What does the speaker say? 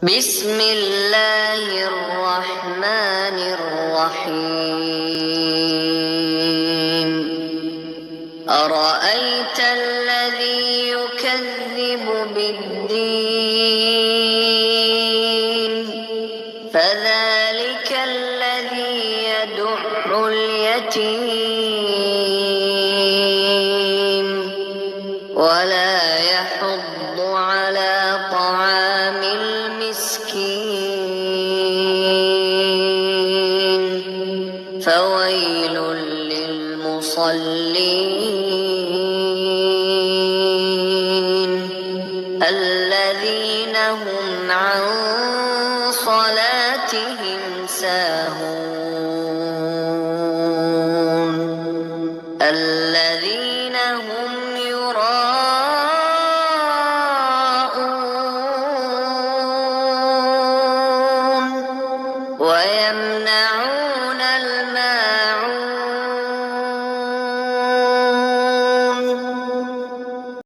بسم الله الرحمن الرحيم أرأيت الذي يكذب بالدين فذلك الذي يدع اليتيم ولا يحض على طعام المسكين فويل للمصلين الذين هم عن صلاتهم ساهون الذين هم يراءون ويمنعون